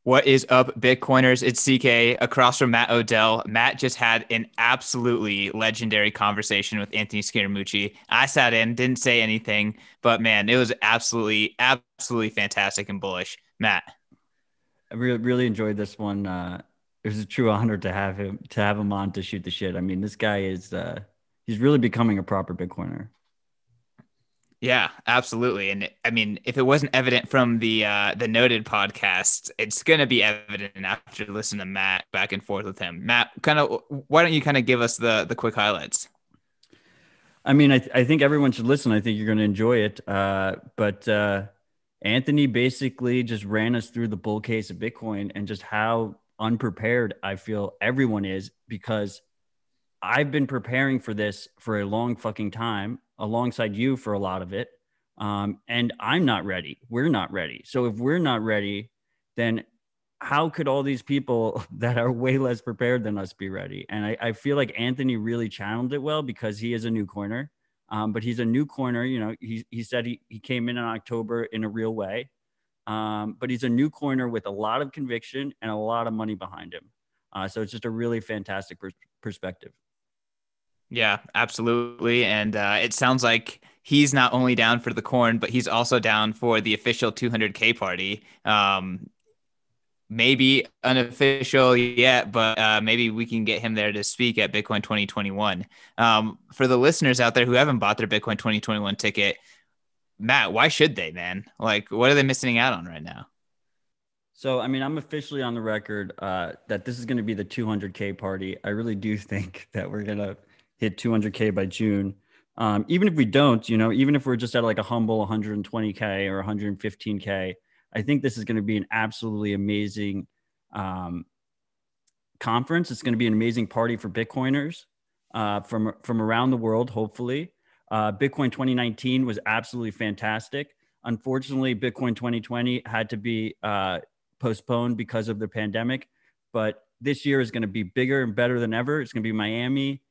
What is up, Bitcoiners? It's CK across from Matt Odell. Matt just had an absolutely legendary conversation with Anthony Scaramucci. I sat in, didn't say anything, but man, it was absolutely fantastic and bullish. Matt. I really enjoyed this one. It was a true honor to have him on to shoot the shit. I mean, this guy is he's really becoming a proper Bitcoiner. Yeah, absolutely. And I mean, if it wasn't evident from the noted podcast, it's gonna be evident after listening to Matt back and forth with him. Matt, why don't you kind of give us the quick highlights? I mean, I think everyone should listen. I think you're going to enjoy it. But Anthony basically just ran us through the bull case of Bitcoin and just how unprepared I feel everyone is, because I've been preparing for this for a long fucking time alongside you for a lot of it. And I'm not ready. We're not ready. So if we're not ready, then how could all these people that are way less prepared than us be ready? And I feel like Anthony really channeled it well because he is a new coiner. But he's a new coiner. You know, he said he came in October in a real way. But he's a new coiner with a lot of conviction and a lot of money behind him. So it's just a really fantastic perspective. Yeah, absolutely. And it sounds like he's not only down for the corn, but he's also down for the official 200K party. Maybe unofficial yet, but maybe we can get him there to speak at Bitcoin 2021. For the listeners out there who haven't bought their Bitcoin 2021 ticket, Matt, why should they, man? Like, what are they missing out on right now? So, I mean, I'm officially on the record that this is going to be the 200K party. I really do think that we're going to hit 200K by June. Even if we don't, even if we're just at like a humble 120K or 115K, I think this is going to be an absolutely amazing conference. It's going to be an amazing party for Bitcoiners from around the world, hopefully. Bitcoin 2019 was absolutely fantastic. Unfortunately, Bitcoin 2020 had to be postponed because of the pandemic, but this year is going to be bigger and better than ever. It's going to be Miami.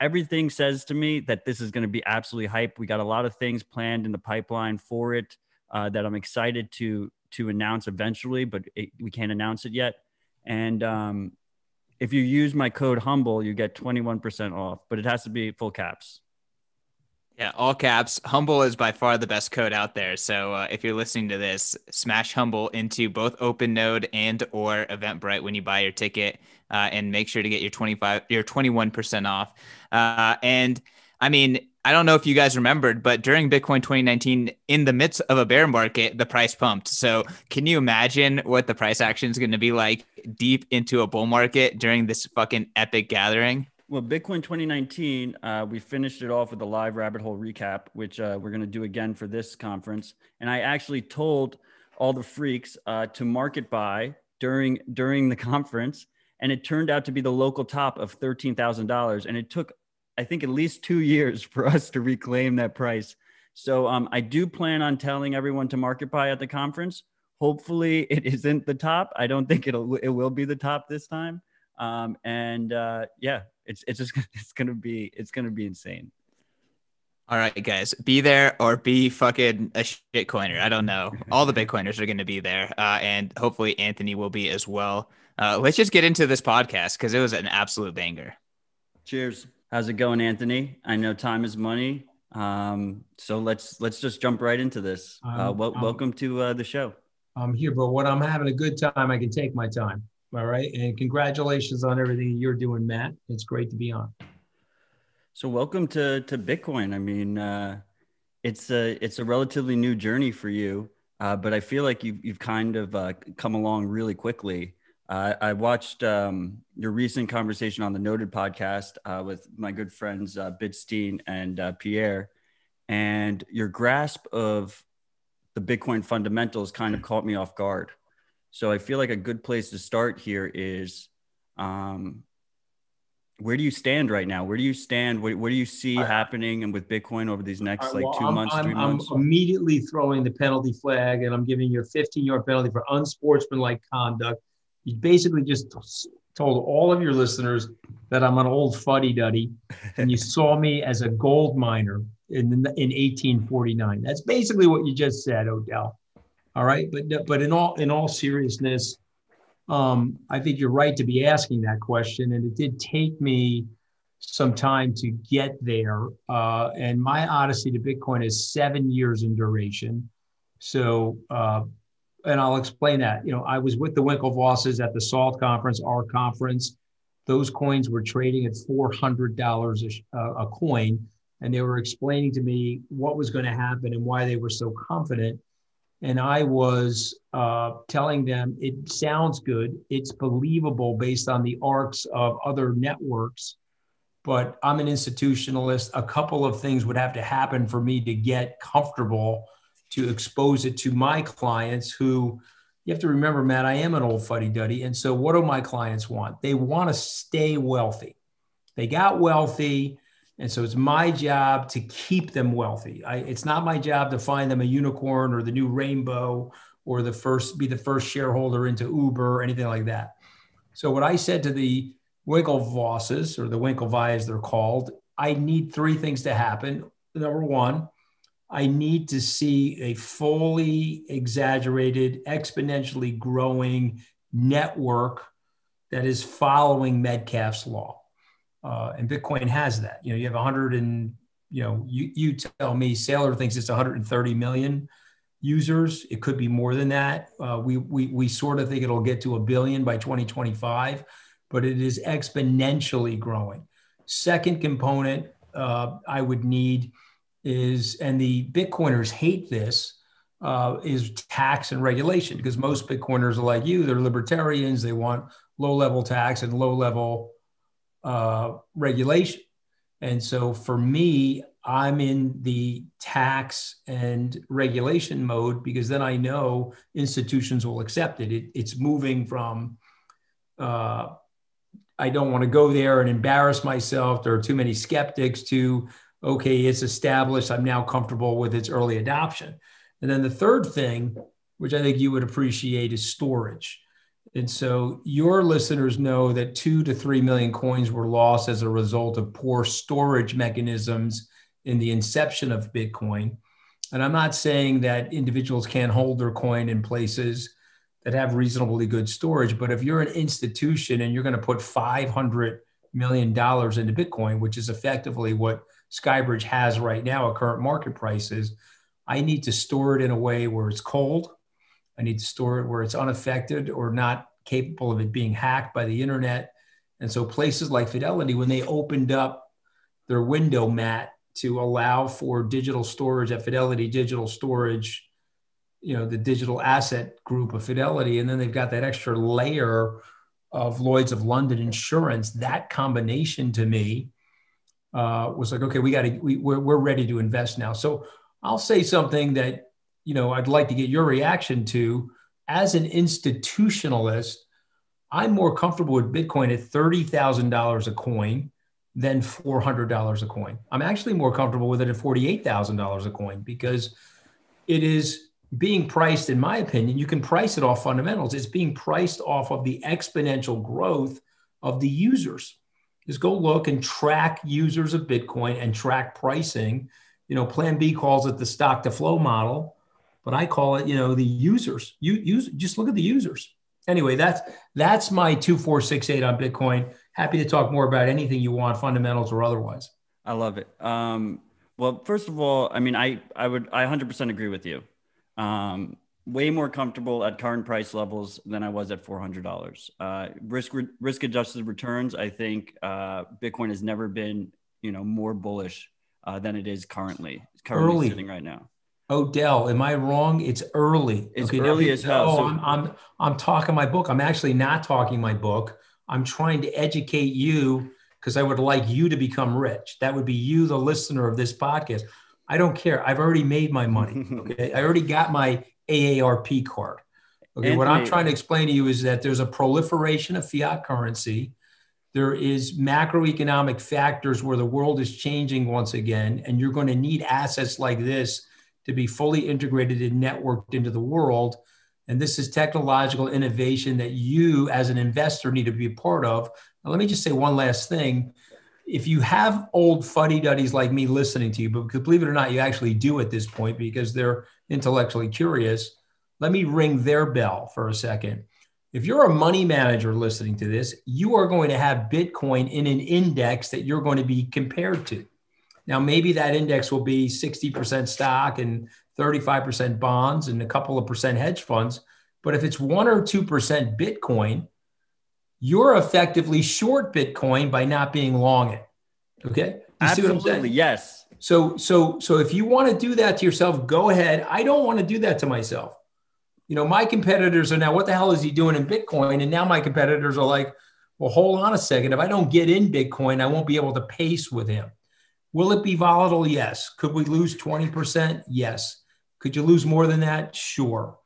Everything says to me that this is going to be absolutely hype. We got a lot of things planned in the pipeline for it that I'm excited to announce eventually, but we can't announce it yet. And if you use my code HUMBLE, you get 21% off, but it has to be full caps. Yeah, all caps. Humble is by far the best code out there. So if you're listening to this, smash Humble into both OpenNode and or Eventbrite when you buy your ticket, and make sure to get your 21% off. And I mean, I don't know if you guys remembered, but during Bitcoin 2019, in the midst of a bear market, the price pumped. So can you imagine what the price action is going to be like deep into a bull market during this fucking epic gathering? Well, Bitcoin 2019, we finished it off with a live rabbit hole recap, which we're going to do again for this conference. And I actually told all the freaks to market buy during the conference, and it turned out to be the local top of $13,000. And it took, I think, at least 2 years for us to reclaim that price. So I do plan on telling everyone to market buy at the conference. Hopefully, it isn't the top. I don't think it will be the top this time. Yeah, it's just it's gonna be insane. All right, guys, be there or be fucking a shitcoiner. I don't know. All the Bitcoiners are going to be there, and hopefully Anthony will be as well. Let's just get into this podcast because it was an absolute banger. Cheers. How's it going, Anthony? I know time is money. So let's just jump right into this. Welcome to the show. I'm here, but when I'm having a good time, I can take my time. All right. And congratulations on everything you're doing, Matt. It's great to be on. So welcome to Bitcoin. I mean, it's a relatively new journey for you, but I feel like you've kind of come along really quickly. I watched your recent conversation on the Noted podcast with my good friends Bitstein and Pierre, and your grasp of the Bitcoin fundamentals kind of caught me off guard. So I feel like a good place to start here is where do you stand right now? Where do you stand? What do you see happening and with Bitcoin over these next like 2 months, 3 months? I'm immediately throwing the penalty flag, and I'm giving you a 15-yard penalty for unsportsmanlike conduct. You basically just told all of your listeners that I'm an old fuddy-duddy, and you saw me as a gold miner in 1849. That's basically what you just said, Odell. All right. But in all seriousness, I think you're right to be asking that question. And it did take me some time to get there. And my odyssey to Bitcoin is 7 years in duration. So, and I'll explain that. I was with the Winklevosses at the SALT conference, our conference. Those coins were trading at $400 a coin. And they were explaining to me what was going to happen and why they were so confident. And I was telling them, it sounds good. It's believable based on the arcs of other networks, but I'm an institutionalist. A couple of things would have to happen for me to get comfortable to expose it to my clients who, you have to remember, Matt, I am an old fuddy-duddy. And so what do my clients want? They want to stay wealthy. They got wealthy. And so it's my job to keep them wealthy. It's not my job to find them a unicorn or the new rainbow or be the first shareholder into Uber or anything like that. So what I said to the Winklevosses, or the Winklevi as they're called, I need three things to happen. Number one, I need to see a fully exaggerated, exponentially growing network that is following Metcalfe's law. And Bitcoin has that. You have 100 and, you tell me, Saylor thinks it's 130 million users. It could be more than that. We sort of think it'll get to 1 billion by 2025, but it is exponentially growing. Second component I would need is, and the Bitcoiners hate this, is tax and regulation, because most Bitcoiners are like you, they're libertarians. They want low-level tax and low-level regulation. And so for me, I'm in the tax and regulation mode, because then I know institutions will accept it. It's moving from, I don't want to go there and embarrass myself. There are too many skeptics, to, okay, it's established, I'm now comfortable with its early adoption. And then the third thing, which I think you would appreciate, is storage. And so your listeners know that 2 to 3 million coins were lost as a result of poor storage mechanisms in the inception of Bitcoin. And I'm not saying that individuals can't hold their coin in places that have reasonably good storage, but if you're an institution and you're going to put $500 million into Bitcoin, which is effectively what Skybridge has right now at current market prices, I need to store it in a way where it's cold. I need to store it where it's unaffected or not capable of it being hacked by the internet. And so places like Fidelity, when they opened up their window, Matt, to allow for digital storage at Fidelity Digital Storage, the digital asset group of Fidelity, and then they've got that extra layer of Lloyd's of London insurance, that combination to me was like, okay, we're ready to invest now. So I'll say something that, I'd like to get your reaction to. As an institutionalist, I'm more comfortable with Bitcoin at $30,000 a coin than $400 a coin. I'm actually more comfortable with it at $48,000 a coin, because it is being priced, in my opinion, you can price it off fundamentals. It's being priced off of the exponential growth of the users. Just go look and track users of Bitcoin and track pricing. Plan B calls it the stock to flow model, but I call it, the users. You just look at the users. Anyway, that's my 2468 on Bitcoin. Happy to talk more about anything you want, fundamentals or otherwise. I love it. Well, first of all, I 100% agree with you. Way more comfortable at current price levels than I was at $400. Risk adjusted returns. I think Bitcoin has never been, more bullish than it is currently. It's currently sitting right now. Odell, am I wrong? It's early. It's early as hell. I'm talking my book. I'm actually not talking my book. I'm trying to educate you, because I would like you to become rich. That would be you, the listener of this podcast. I don't care. I've already made my money. Okay. I already got my AARP card. Okay. Anthony, what I'm trying to explain to you is that there's a proliferation of fiat currency. There is macroeconomic factors where the world is changing once again, and you're going to need assets like this to be fully integrated and networked into the world. And this is technological innovation that you as an investor need to be a part of. Now, let me just say one last thing. If you have old fuddy-duddies like me listening to you, but believe it or not, you actually do at this point, because they're intellectually curious, let me ring their bell for a second. If you're a money manager listening to this, you are going to have Bitcoin in an index that you're going to be compared to. Now, maybe that index will be 60% stock and 35% bonds and a couple of percent hedge funds. But if it's 1 or 2% Bitcoin, you're effectively short Bitcoin by not being long it. Okay? You see what I'm Absolutely, saying? yes. So if you want to do that to yourself, go ahead. I don't want to do that to myself. My competitors are now, what the hell is he doing in Bitcoin? And now my competitors are like, well, hold on a second. If I don't get in Bitcoin, I won't be able to pace with him. Will it be volatile? Yes. Could we lose 20%? Yes. Could you lose more than that? Sure.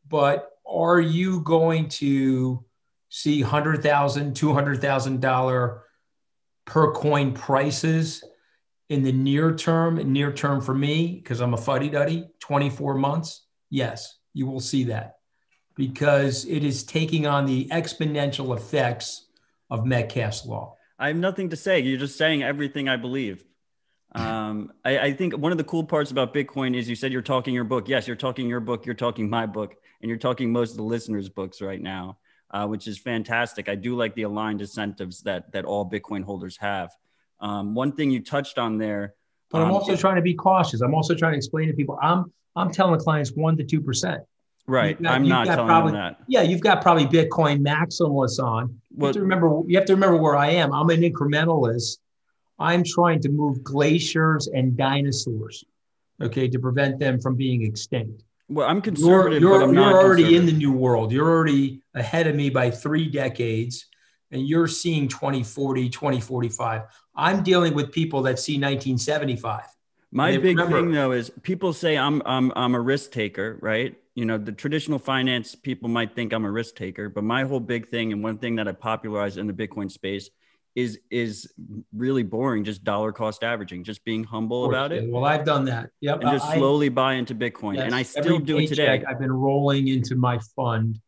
But are you going to see $100,000, $200,000 per coin prices in the near term? Near term for me, because I'm a fuddy-duddy, 24 months? Yes, you will see that, because it is taking on the exponential effects of Metcalfe's law. I have nothing to say. You're just saying everything I believe. I think one of the cool parts about Bitcoin is you said you're talking your book. Yes, you're talking your book. You're talking my book, and you're talking most of the listeners' books right now, which is fantastic. I do like the aligned incentives that all Bitcoin holders have. One thing you touched on there, but I'm also trying to be cautious. I'm also trying to explain to people. I'm telling clients 1 to 2%. Right. I'm not telling them that. Yeah, you've got probably Bitcoin maximalists on. You have to remember where I am. I'm an incrementalist. I'm trying to move glaciers and dinosaurs, okay, to prevent them from being extinct. Well, I'm conservative, but I'm not you're already in conservative. the new world. You're already ahead of me by 3 decades, and you're seeing 2040, 2045. I'm dealing with people that see 1975. My big thing, though, is people say I'm a risk taker, right? The traditional finance people might think I'm a risk taker, but my whole big thing, and one thing that I popularized in the Bitcoin space, is really boring, just dollar cost averaging, just being humble about it. Well, I've done that. Yep. And just slowly buy into Bitcoin. Yes, and I still do it today. I've been rolling into my fund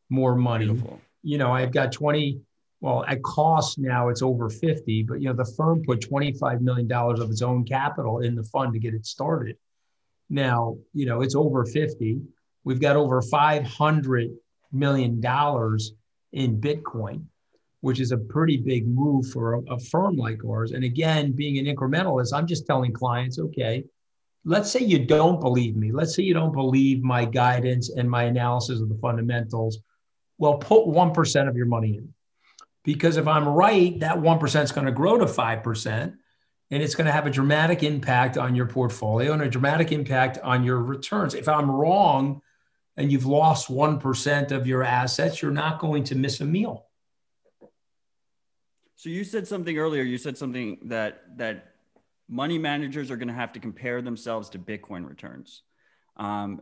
more money. Beautiful. I've got 20, well, at cost now it's over 50, but the firm put $25 million of its own capital in the fund to get it started. Now, it's over 50. We've got over $500 million in Bitcoin, which is a pretty big move for a firm like ours. And again, being an incrementalist, I'm just telling clients, okay, let's say you don't believe me. Let's say you don't believe my guidance and my analysis of the fundamentals. Well, put 1% of your money in. Because if I'm right, that 1% is going to grow to 5%, and it's going to have a dramatic impact on your portfolio and a dramatic impact on your returns. If I'm wrong and you've lost 1% of your assets, you're not going to miss a meal. So you said something earlier. You said something that money managers are going to have to compare themselves to Bitcoin returns. Can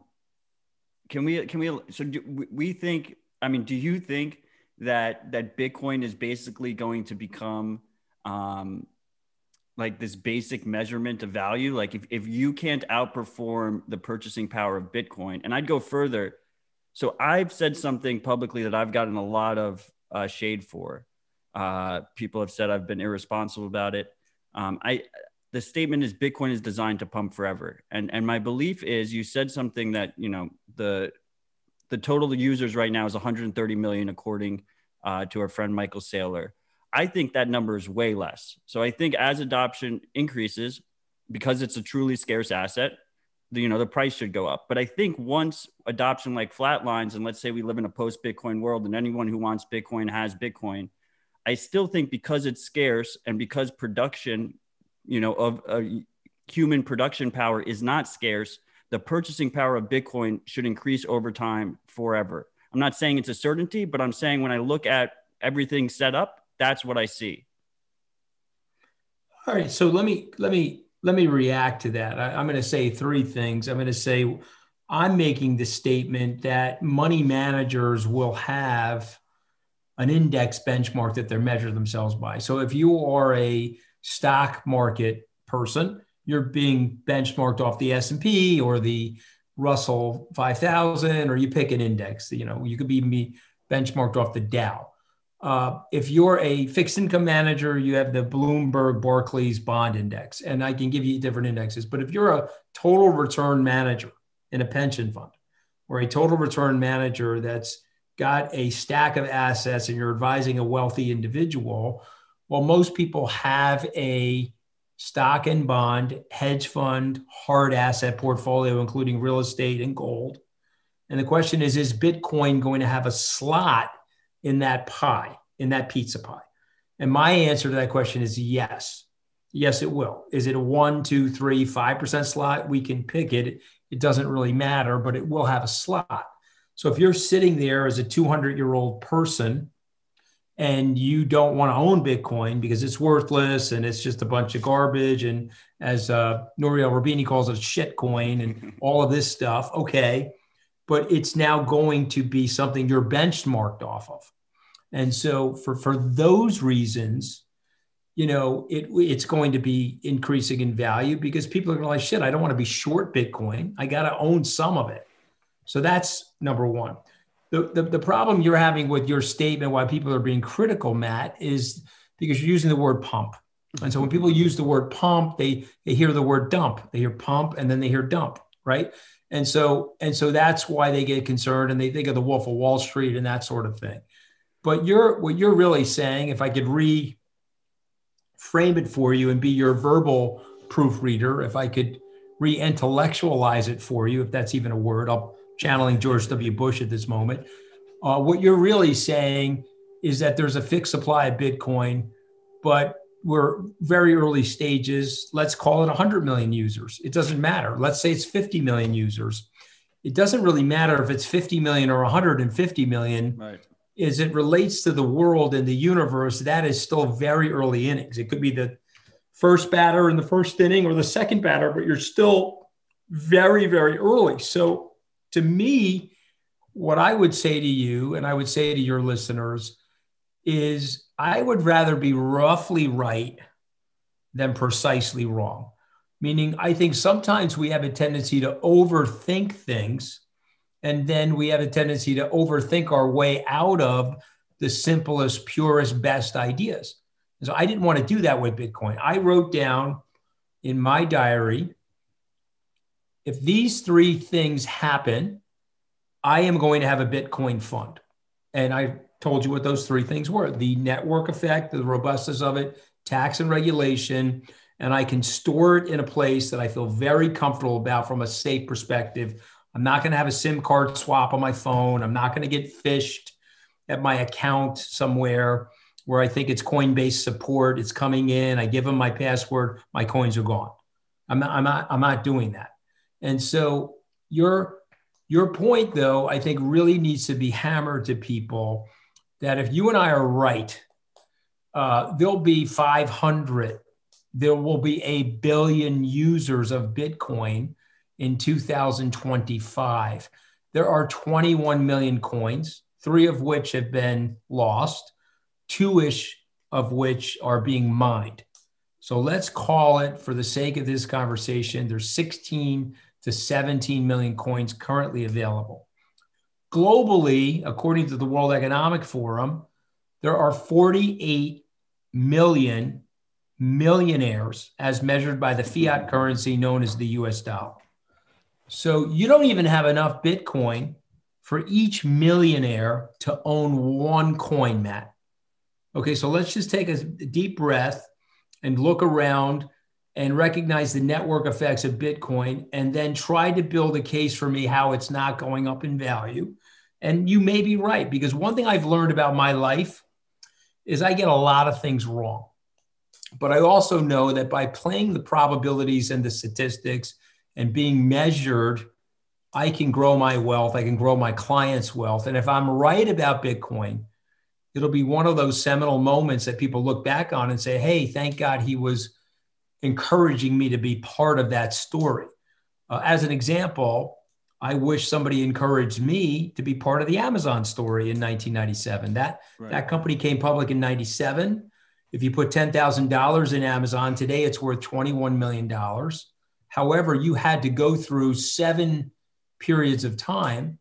we? So do we think? I mean, do you think that Bitcoin is basically going to become like this basic measurement of value? Like if you can't outperform the purchasing power of Bitcoin, and I'd go further. So I've said something publicly that I've gotten a lot of shade for. People have said I've been irresponsible about it. The statement is Bitcoin is designed to pump forever. And my belief is, you said something that, the total users right now is 130 million, according to our friend Michael Saylor. I think that number is way less. So I think as adoption increases, because it's a truly scarce asset, the price should go up. But I think once adoption flatlines, and let's say we live in a post-Bitcoin world and anyone who wants Bitcoin has Bitcoin, I still think because it's scarce and because production, of human production power is not scarce, the purchasing power of Bitcoin should increase over time forever. I'm not saying it's a certainty, but I'm saying when I look at everything set up, that's what I see. All right. So let me react to that. I'm going to say 3 things. I'm going to say I'm making the statement that money managers will have an index benchmark that they measure themselves by. So if you are a stock market person, you're being benchmarked off the S&P or the Russell 5000, or you pick an index. You could be benchmarked off the Dow. If you're a fixed income manager, you have the Bloomberg Barclays Bond Index, and I can give you different indexes. But if you're a total return manager in a pension fund, or a total return manager that's got a stack of assets and you're advising a wealthy individual, well, most people have a stock and bond, hedge fund, hard asset portfolio, including real estate and gold. And the question is Bitcoin going to have a slot in that pie, in that pizza pie? And my answer to that question is yes. Yes, it will. Is it a 1, 2, 3, 5% slot? We can pick it. It doesn't really matter, but it will have a slot. So if you're sitting there as a 200-year-old person and you don't want to own Bitcoin because it's worthless and it's just a bunch of garbage, and as Nouriel Roubini calls it, shit coin and all of this stuff, okay, but it's now going to be something you're benchmarked off of. And so for those reasons, it's going to be increasing in value because people are going to like, shit, I don't want to be short Bitcoin. I got to own some of it. So that's number one. The problem you're having with your statement, why people are being critical, Matt, is because you're using the word pump. And so when people use the word pump, they hear the word dump. They hear pump and then they hear dump, right? And so that's why they get concerned and they think of the Wolf of Wall Street and that sort of thing. But what you're really saying, if I could reframe it for you and be your verbal proofreader, if I could re-intellectualize it for you, if that's even a word, I'm channeling George W. Bush at this moment. What you're really saying is that there's a fixed supply of Bitcoin, but we're very early stages. Let's call it 100 million users. It doesn't matter. Let's say it's 50 million users. It doesn't really matter if it's 50 million or 150 million. Right. As it relates to the world and the universe, that is still very early innings. It could be the first batter in the first inning or the second batter, but you're still very, very early. So to me, what I would say to you, and I would say to your listeners, is I would rather be roughly right than precisely wrong. Meaning, I think sometimes we have a tendency to overthink things, and then we have a tendency to overthink our way out of the simplest, purest, best ideas. And so I didn't want to do that with Bitcoin. I wrote down in my diary, if these three things happen, I am going to have a Bitcoin fund. And I told you what those three things were: the network effect, the robustness of it, tax and regulation, and I can store it in a place that I feel very comfortable about from a safe perspective. I'm not going to have a SIM card swap on my phone. I'm not going to get phished at my account somewhere where I think it's Coinbase support. It's coming in. I give them my password. My coins are gone. I'm not doing that. And so your point, though, I think really needs to be hammered to people that if you and I are right, there'll be 500, there will be 1 billion users of Bitcoin in 2025. There are 21 million coins, 3 of which have been lost, 2-ish of which are being mined. So let's call it, for the sake of this conversation, there's 16 to 17 million coins currently available. Globally, according to the World Economic Forum, there are 48 million millionaires as measured by the fiat currency known as the US dollar. So you don't even have enough Bitcoin for each millionaire to own one coin, Matt. Okay, so let's just take a deep breath and look around and recognize the network effects of Bitcoin, and then try to build a case for me how it's not going up in value. And you may be right, because one thing I've learned about my life is I get a lot of things wrong. But I also know that by playing the probabilities and the statistics and being measured, I can grow my wealth. I can grow my clients' wealth. And if I'm right about Bitcoin, it'll be one of those seminal moments that people look back on and say, hey, thank God he was encouraging me to be part of that story. As an example, I wish somebody encouraged me to be part of the Amazon story in 1997. That company came public in 97. If you put $10,000 in Amazon today, it's worth $21 million. However, you had to go through 7 periods of time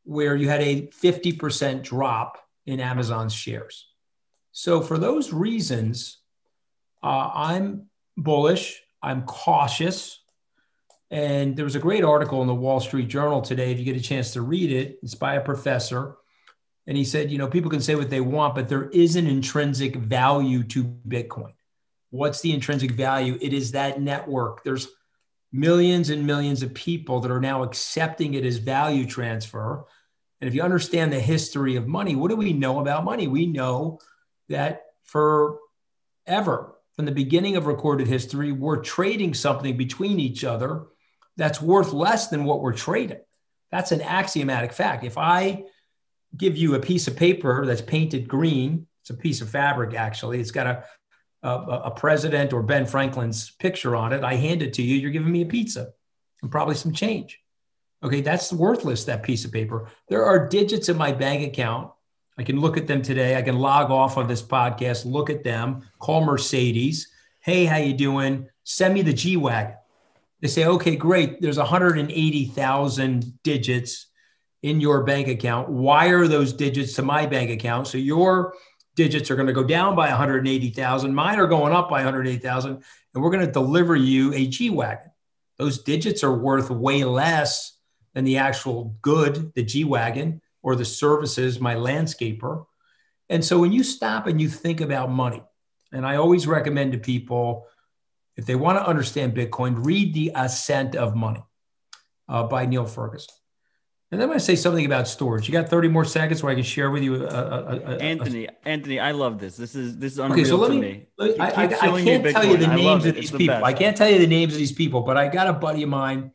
where you had a 50% drop in Amazon's shares. So for those reasons, I'm bullish, I'm cautious, And there was a great article in the Wall Street Journal today. If you get a chance to read it, it's by a professor. And he said, people can say what they want, but there is an intrinsic value to Bitcoin. What's the intrinsic value? It is that network. There's millions and millions of people that are now accepting it as value transfer. And if you understand the history of money, what do we know about money? We know that forever, from the beginning of recorded history, we're trading something between each other that's worth less than what we're trading. That's an axiomatic fact. If I give you a piece of paper that's painted green, it's a piece of fabric, actually. It's got a president or Ben Franklin's picture on it. I hand it to you. You're giving me a pizza and probably some change. Okay, that's worthless, that piece of paper. There are digits in my bank account. I can look at them today. I can log off of this podcast, look at them, call Mercedes. Hey, how you doing? Send me the G-Wagon. They say, okay, great. There's 180,000 digits in your bank account. Wire those digits to my bank account. So your digits are going to go down by 180,000. Mine are going up by 180,000. And we're going to deliver you a G-Wagon. Those digits are worth way less than the actual good, the G-Wagon, or the services, my landscaper. And so when you stop and you think about money, and I always recommend to people, if they want to understand Bitcoin, read The Ascent of Money by Neil Ferguson. And then I'm going to say something about storage. You got 30 more seconds where I can share with you. Anthony, I love this. This is unreal okay, so to me. I can't tell you the names of these people. I can't tell you the names of these people, but I got a buddy of mine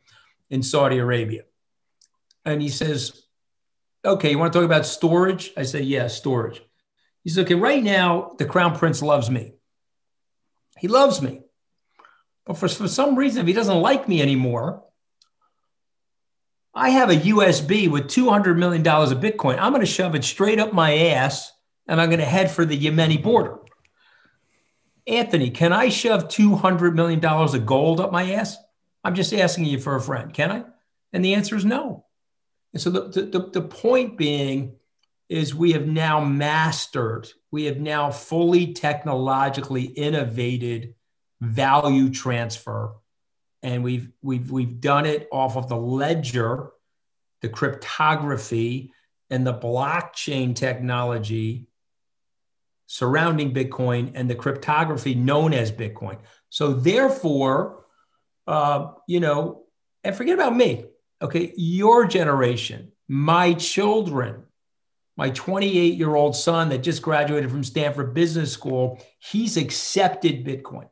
in Saudi Arabia. And he says, okay, you want to talk about storage? I say, yeah, storage. He says, okay, right now, the Crown Prince loves me. He loves me. But for some reason, if he doesn't like me anymore, I have a USB with $200 million of Bitcoin. I'm going to shove it straight up my ass, and I'm going to head for the Yemeni border. Anthony, can I shove $200 million of gold up my ass? I'm just asking you for a friend. Can I? And the answer is no. And so the point being is we have now mastered, we have now fully technologically innovated value transfer. And we've done it off of the ledger, the cryptography, and the blockchain technology surrounding Bitcoin and the cryptography known as Bitcoin. So therefore, and forget about me. Okay, your generation, my children, my 28-year-old son that just graduated from Stanford Business School, he's accepted Bitcoin.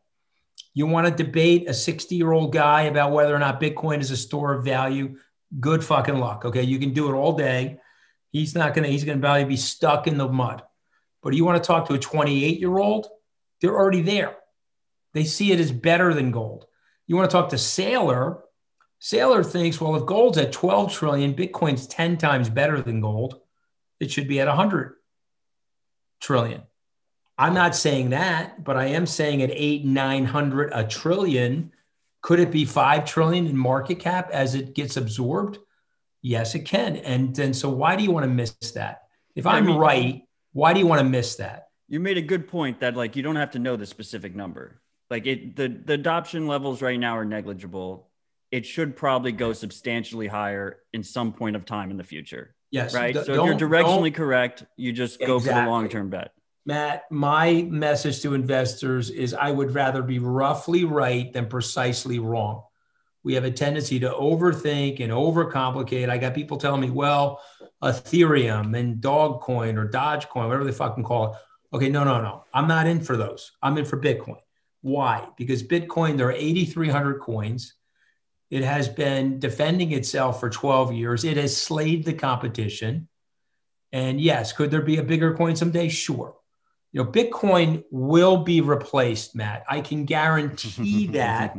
You want to debate a 60-year-old guy about whether or not Bitcoin is a store of value? Good fucking luck. Okay, you can do it all day. He's going to probably be stuck in the mud. But you want to talk to a 28-year-old? They're already there. They see it as better than gold. You want to talk to Sailor? Sailor thinks, well, if gold's at 12 trillion, Bitcoin's 10 times better than gold. It should be at 100 trillion. I'm not saying that, but I am saying at 800, 900, a trillion, could it be 5 trillion in market cap as it gets absorbed? Yes, it can. And so why do you want to miss that? If I'm right, why do you want to miss that? You made a good point that you don't have to know the specific number. The adoption levels right now are negligible. It should probably go substantially higher in some point of time in the future. Yes. Right. So if you're directionally correct, you just go for the long-term bet. Matt, my message to investors is I would rather be roughly right than precisely wrong. We have a tendency to overthink and overcomplicate. I got people telling me, well, Ethereum and Dogcoin or Dogecoin, whatever they fucking call it. Okay, no. I'm not in for those. I'm in for Bitcoin. Why? Because Bitcoin, there are 8,300 coins. It has been defending itself for 12 years. It has slayed the competition. And yes, could there be a bigger coin someday? Sure. Bitcoin will be replaced, Matt. I can guarantee that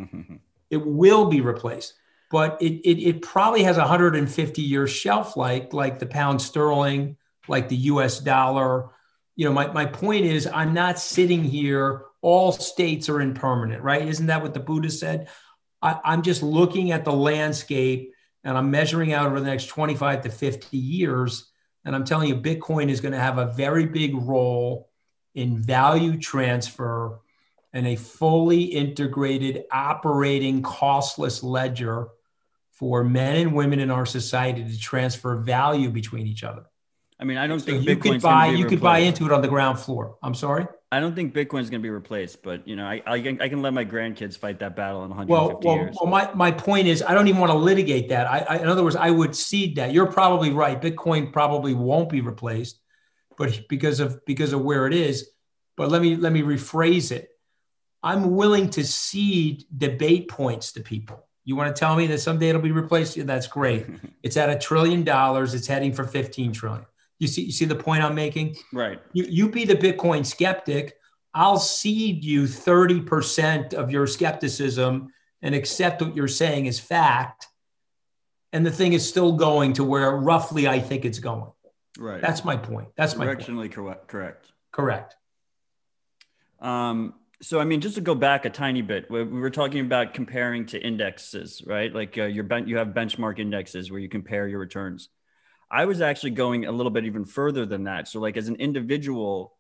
it will be replaced. But it probably has a 150-year shelf life, like the pound sterling, like the US dollar. My point is, I'm not sitting here, all states are impermanent, right? Isn't that what the Buddha said? I'm just looking at the landscape and I'm measuring out over the next 25 to 50 years. And I'm telling you, Bitcoin is going to have a very big role in value transfer and a fully integrated operating costless ledger for men and women in our society to transfer value between each other. I mean, I don't think you could Bitcoin's going to be you could buy replaced. into it on the ground floor. I'm sorry. I don't think Bitcoin's going to be replaced, but I can let my grandkids fight that battle in 150 years. Well, my point is, I don't even want to litigate that. In other words, I would cede that. You're probably right. Bitcoin probably won't be replaced, but because of where it is. But let me rephrase it. I'm willing to cede debate points to people. You want to tell me that someday it'll be replaced? Yeah, that's great. It's at $1 trillion. It's heading for 15 trillion. You see the point I'm making? Right. You be the Bitcoin skeptic. I'll cede you 30% of your skepticism and accept what you're saying as fact. And the thing is still going to where roughly I think it's going. Right. That's my point. That's my point. Directionally correct. Correct. So, I mean, just to go back a tiny bit, we were talking about comparing to indexes, right? Like you have benchmark indexes where you compare your returns. I was actually going a little bit even further than that. So like as an individual,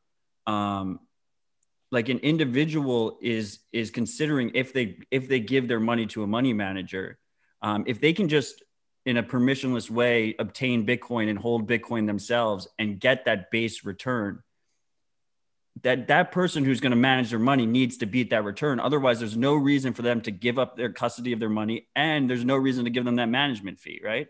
is considering if they give their money to a money manager, if they can just in a permissionless way obtain Bitcoin and hold Bitcoin themselves and get that base return, that person who's going to manage their money needs to beat that return. Otherwise, there's no reason for them to give up their custody of their money, and there's no reason to give them that management fee, right?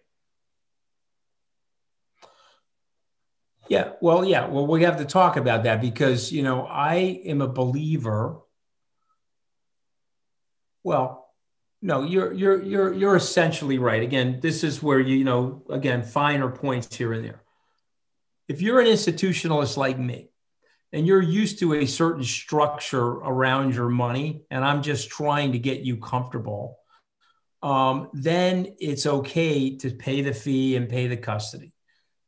Yeah. Well, we have to talk about that because, I am a believer. Well, no, you're essentially right. Again, this is where, again, finer points here and there. If you're an institutionalist like me and you're used to a certain structure around your money, and I'm just trying to get you comfortable, then it's okay to pay the fee and pay the custody.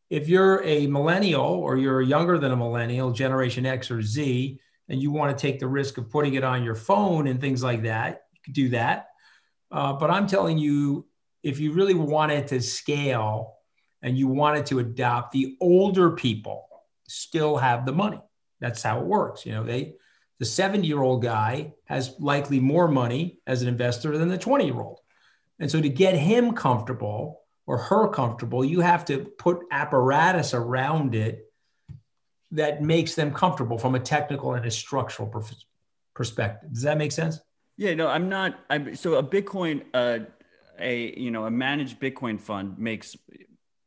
If you're a millennial or you're younger than a millennial, Generation X or Z, and you want to take the risk of putting it on your phone and things like that, you could do that. But I'm telling you, if you really wanted to scale and you wanted to adopt, the older people still have the money. That's how it works. The 70-year-old guy has likely more money as an investor than the 20-year-old. And so to get him comfortable or her comfortable, you have to put apparatus around it that makes them comfortable from a technical and a structural perspective. Does that make sense? Yeah, no, so a Bitcoin, a managed Bitcoin fund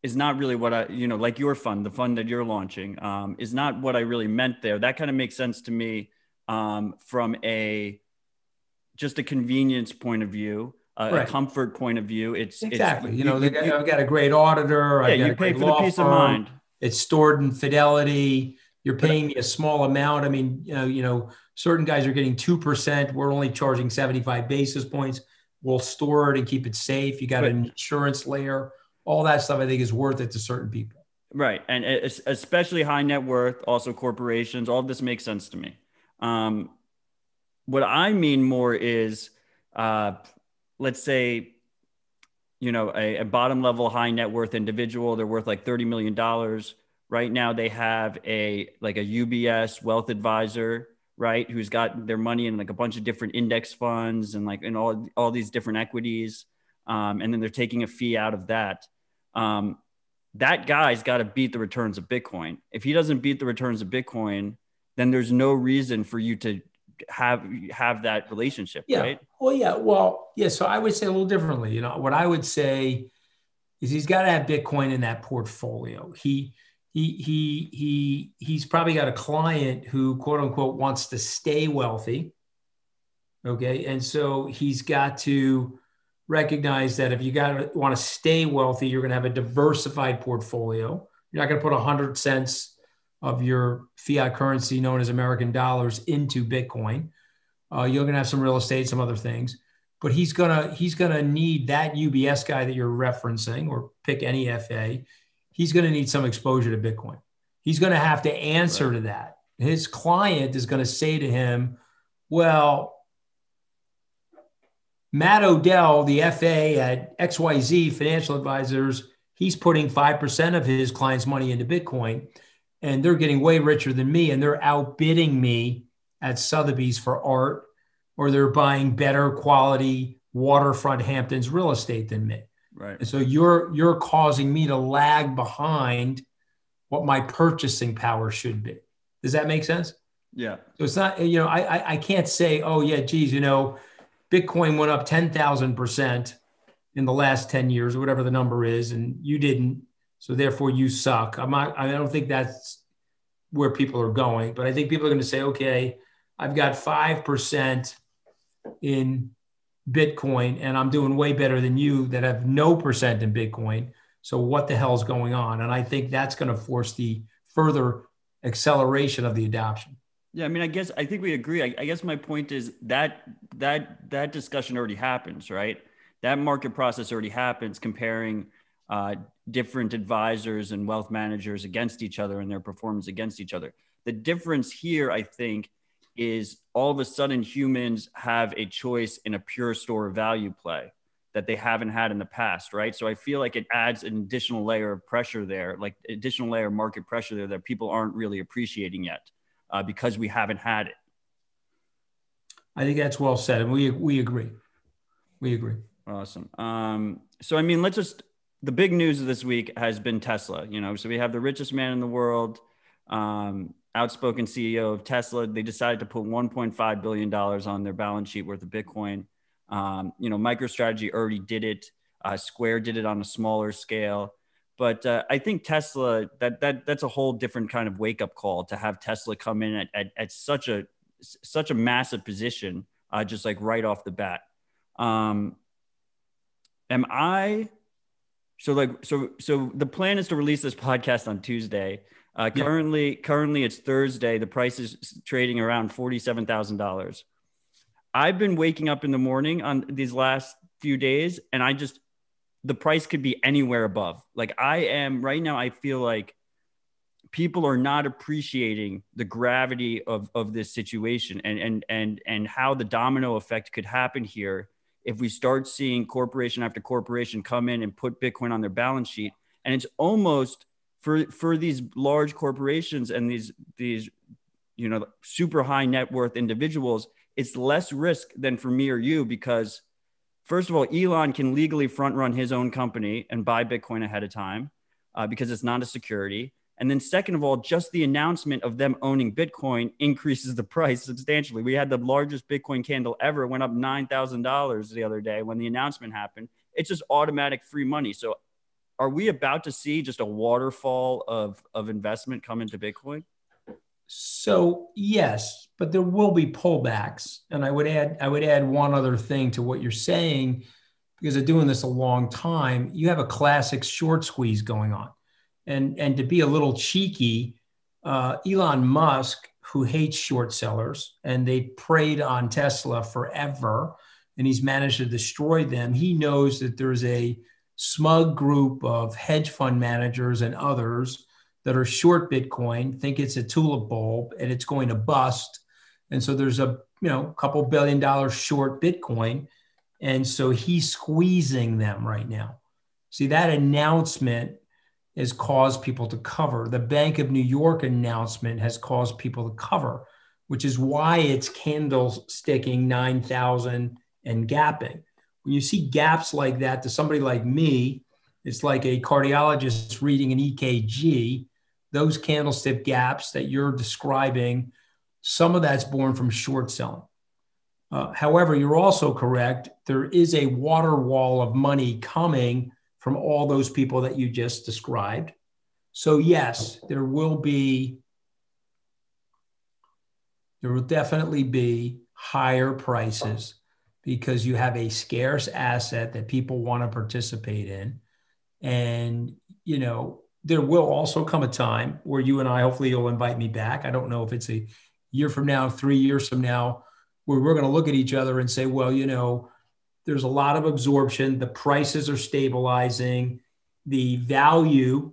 is not really what like your fund, the fund that you're launching, is not what I really meant there. That kind of makes sense to me from just a convenience point of view. Right. A comfort point of view. Exactly. I've got a great auditor. Yeah, you pay for the peace of mind. It's stored in Fidelity. You're paying me a small amount. I mean, certain guys are getting 2%. We're only charging 75 basis points. We'll store it and keep it safe. You got an insurance layer. All that stuff I think is worth it to certain people. Right. And especially high net worth, also corporations. All of this makes sense to me. What I mean more is, let's say, a bottom level high net worth individual, they're worth like $30 million. Right now they have a UBS wealth advisor, right, who's got their money in like a bunch of different index funds and like in all these different equities. And then they're taking a fee out of that. That guy's got to beat the returns of Bitcoin. If he doesn't beat the returns of Bitcoin, then there's no reason for you to have that relationship, right? So I would say a little differently. What I would say is he's got to have Bitcoin in that portfolio. He's probably got a client who, quote unquote, wants to stay wealthy. Okay. And so he's got to recognize that if you want to stay wealthy, you're going to have a diversified portfolio. You're not going to put 100 cents of your fiat currency known as American dollars into Bitcoin. You're going to have some real estate, some other things, but he's going to need that UBS guy that you're referencing, or pick any FA. He's going to need some exposure to Bitcoin. He's going to have to answer to that. His client is going to say to him, well, Matt Odell, the FA at XYZ Financial Advisors, he's putting 5% of his client's money into Bitcoin, and they're getting way richer than me, and they're outbidding me at Sotheby's for art, or they're buying better quality waterfront Hamptons real estate than me. Right. And so you're causing me to lag behind what my purchasing power should be. Does that make sense? Yeah. So it's not, I can't say, oh yeah, geez, Bitcoin went up 10,000% in the last 10 years or whatever the number is, and you didn't. So therefore you suck. I don't think that's where people are going, but I think people are going to say, okay, I've got 5% in Bitcoin and I'm doing way better than you that have no percent in Bitcoin. So what the hell's going on? And I think that's going to force the further acceleration of the adoption. Yeah, I mean, I think we agree. I guess my point is that discussion already happens, right? That market process already happens, comparing different advisors and wealth managers against each other and their performance against each other. The difference here, I think, is all of a sudden humans have a choice in a pure store of value play that they haven't had in the past, right? So I feel like it adds an additional layer of pressure there, like additional layer of market pressure there that people aren't really appreciating yet. Because we haven't had it. I think that's well said. And we agree. We agree. Awesome. So, I mean, the big news of this week has been Tesla, so we have the richest man in the world, outspoken CEO of Tesla. They decided to put $1.5 billion on their balance sheet worth of Bitcoin. MicroStrategy already did it. Square did it on a smaller scale. But I think Tesla, that's a whole different kind of wake up call to have Tesla come in at such a massive position, just like right off the bat. So the plan is to release this podcast on Tuesday. Currently it's Thursday. The price is trading around $47,000. I've been waking up in the morning on these last few days, and the price could be anywhere above. Like I am right now, I feel like people are not appreciating the gravity of this situation and how the domino effect could happen here if we start seeing corporation after corporation come in and put Bitcoin on their balance sheet. And it's almost for these large corporations and these super high net worth individuals, it's less risk than for me or you, because first of all, Elon can legally front run his own company and buy Bitcoin ahead of time because it's not a security. And then second of all, just the announcement of them owning Bitcoin increases the price substantially. We had the largest Bitcoin candle ever. It went up $9,000 the other day when the announcement happened. It's just automatic free money. So are we about to see just a waterfall of investment come into Bitcoin? So yes, but there will be pullbacks. And I would add one other thing to what you're saying, because of doing this a long time. You have a classic short squeeze going on. And to be a little cheeky, Elon Musk, who hates short sellers, and they preyed on Tesla forever, and he's managed to destroy them. He knows that there's a smug group of hedge fund managers and others that are short Bitcoin, think it's a tulip bulb and it's going to bust. And so there's a couple $1 billion short Bitcoin. And so he's squeezing them right now. See, that announcement has caused people to cover. The Bank of New York announcement has caused people to cover, which is why it's candlesticking 9,000 and gapping. When you see gaps like that, to somebody like me, it's like a cardiologist reading an EKG. Those candlestick gaps that you're describing, some of that's born from short selling. However, you're also correct. There is a water wall of money coming from all those people that you just described. So yes, there will definitely be higher prices because you have a scarce asset that people want to participate in. And, there will also come a time where you and I, hopefully you'll invite me back. I don't know if it's a year from now, 3 years from now, where we're going to look at each other and say, well, there's a lot of absorption. The prices are stabilizing. The value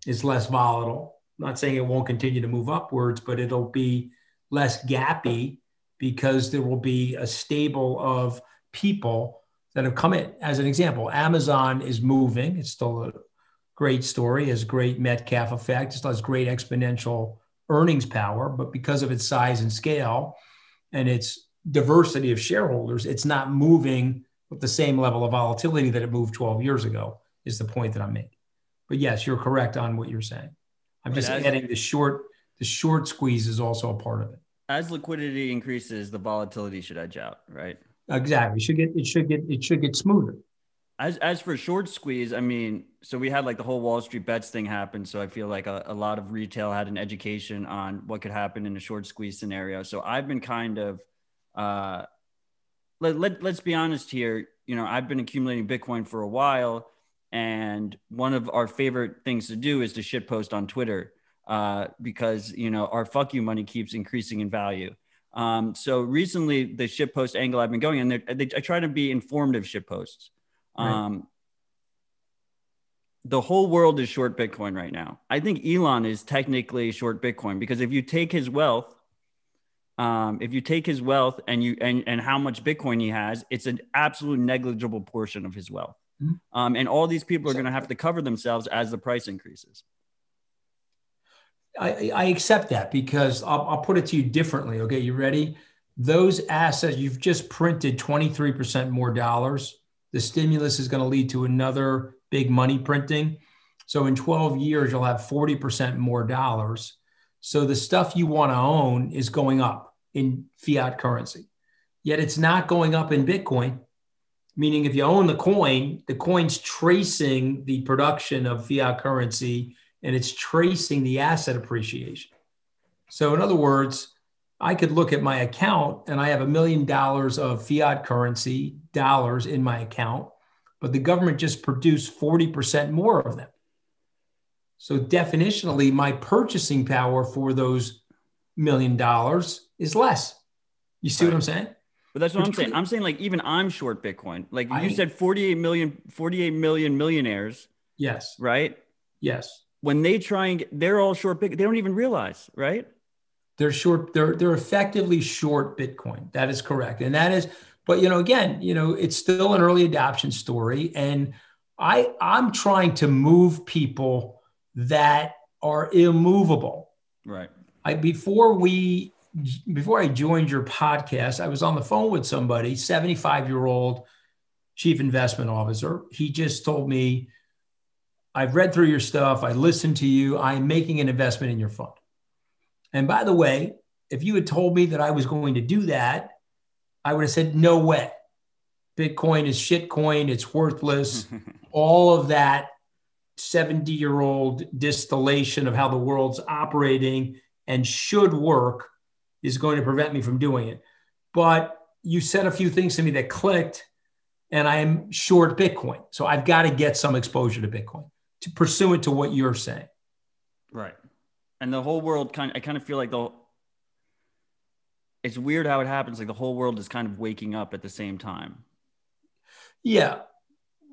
is less volatile. I'm not saying it won't continue to move upwards, but it'll be less gappy because there will be a stable of people that have come in. As an example, Amazon is moving. It's still a great story, has great Metcalf effect. It still has great exponential earnings power, but because of its size and scale and its diversity of shareholders, it's not moving with the same level of volatility that it moved 12 years ago is the point that I'm making. But yes, you're correct on what you're saying. I'm just adding the short squeeze is also a part of it. As liquidity increases, the volatility should edge out, right? Exactly. It should get smoother. As for short squeeze, I mean, so we had like the whole Wall Street bets thing happen. So I feel like a lot of retail had an education on what could happen in a short squeeze scenario. So I've been kind of, let's be honest here. You know, I've been accumulating Bitcoin for a while, and one of our favorite things to do is to shitpost on Twitter, because, you know, our fuck you money keeps increasing in value. So recently the shitpost angle I've been going, and I try to be informative shitposts. Right. The whole world is short Bitcoin right now. I think Elon is technically short Bitcoin because if you take his wealth, and how much Bitcoin he has, it's an absolute negligible portion of his wealth. Mm-hmm. And all these people are going to have to cover themselves as the price increases. I accept that because I'll put it to you differently. Okay, you ready? Those assets, you've just printed 23% more dollars. The stimulus is going to lead to another big money printing. So in 12 years, you'll have 40% more dollars. So the stuff you want to own is going up in fiat currency. Yet it's not going up in Bitcoin, meaning if you own the coin's tracing the production of fiat currency and it's tracing the asset appreciation. So in other words, I could look at my account and I have $1 million of fiat currency dollars in my account, but the government just produced 40% more of them. So definitionally, my purchasing power for those $1 million is less. You see what I'm saying? But that's what I'm saying. I'm saying like even I'm short Bitcoin. Like you said 48 million millionaires. Yes. Right? Yes. When they try and they're all short Bitcoin. They don't even realize, right? They're short. They're effectively short Bitcoin. That is correct. And that is, but again, it's still an early adoption story. And I'm trying to move people that are immovable. Right. Before I joined your podcast, I was on the phone with somebody, 75-year-old chief investment officer. He just told me, I've read through your stuff. I listened to you. I'm making an investment in your fund. And by the way, if you had told me that I was going to do that, I would have said, no way. Bitcoin is shitcoin. It's worthless. All of that 70-year-old distillation of how the world's operating and should work is going to prevent me from doing it. But you said a few things to me that clicked, and I am short Bitcoin. So I've got to get some exposure to Bitcoin to pursue it to what you're saying. Right. And the whole world I kind of feel like it's weird how it happens. Like the whole world is kind of waking up at the same time. Yeah.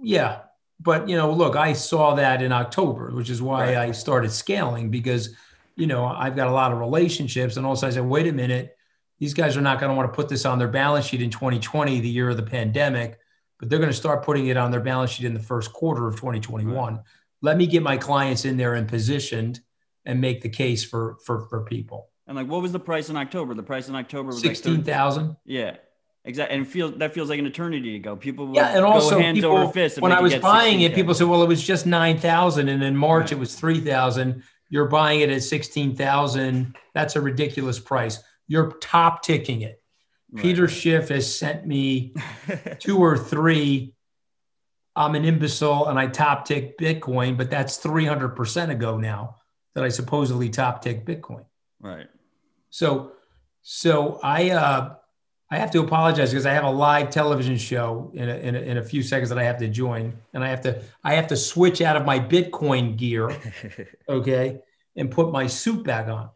Yeah. But, look, I saw that in October, which is why I started scaling because, I've got a lot of relationships and also I said, wait a minute, these guys are not going to want to put this on their balance sheet in 2020, the year of the pandemic, but they're going to start putting it on their balance sheet in the first quarter of 2021. Right. Let me get my clients in there and positioned and make the case for people. And like, what was the price in October? The price in October was 16,000. Yeah, exactly. And that feels like an eternity ago. People would and also go hands over fists. When I was buying it, people said, well, it was just 9,000. And in March, It was 3,000. You're buying it at 16,000. That's a ridiculous price. You're top ticking it. Right. Peter Schiff has sent me 2 or 3. I'm an imbecile and I top tick Bitcoin, but that's 300% ago now that I supposedly top tick Bitcoin. Right. So I have to apologize because I have a live television show in a few seconds that I have to join, and I have to switch out of my Bitcoin gear, okay, and put my suit back on.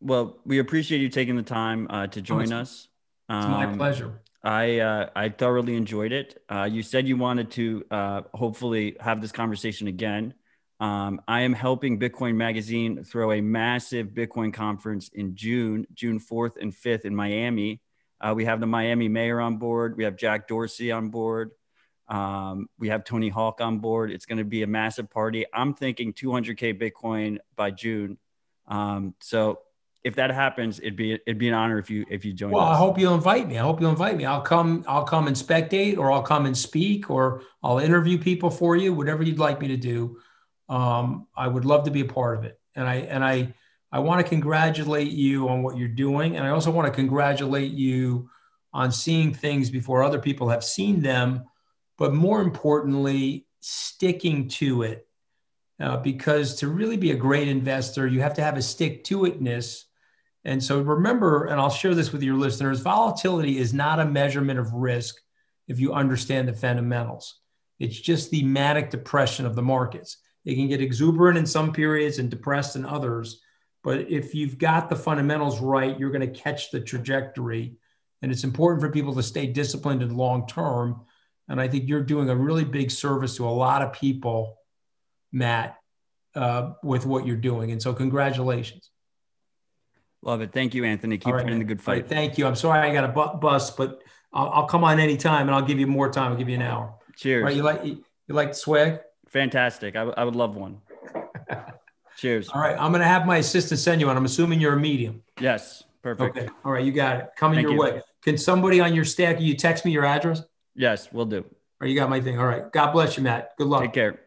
Well, we appreciate you taking the time to join us. It's my pleasure. I thoroughly enjoyed it. You said you wanted to hopefully have this conversation again. I am helping Bitcoin Magazine throw a massive Bitcoin conference in June 4th and 5th in Miami. We have the Miami mayor on board. We have Jack Dorsey on board. We have Tony Hawk on board. It's going to be a massive party. I'm thinking 200K Bitcoin by June. So if that happens, it'd be an honor if you join Well, us. I hope you'll invite me. I'll come and spectate, or I'll come and speak, or I'll interview people for you, whatever you'd like me to do. I would love to be a part of it. And I want to congratulate you on what you're doing. And I also want to congratulate you on seeing things before other people have seen them, but more importantly, sticking to it. Because to really be a great investor, you have to have a stick-to-itness. And so remember, and I'll share this with your listeners, volatility is not a measurement of risk if you understand the fundamentals. It's just the manic depression of the markets. It can get exuberant in some periods and depressed in others. But if you've got the fundamentals right, you're going to catch the trajectory. And it's important for people to stay disciplined and long-term. And I think you're doing a really big service to a lot of people, Matt, with what you're doing. And so congratulations. Love it. Thank you, Anthony. Keep fighting the good fight. Right, thank you. I'm sorry I got a bus, but I'll come on anytime, and I'll give you more time. I'll give you an hour. Cheers. Right, you like swag? Fantastic. I would love one. Cheers. All right. I'm going to have my assistant send you one. I'm assuming you're a medium. Yes. Perfect. Okay. All right. You got it. Coming Thank your you. way. Can somebody on your staff, you text me your address? Yes, we'll do. Or you got my thing. All right. God bless you, Matt. Good luck. Take care.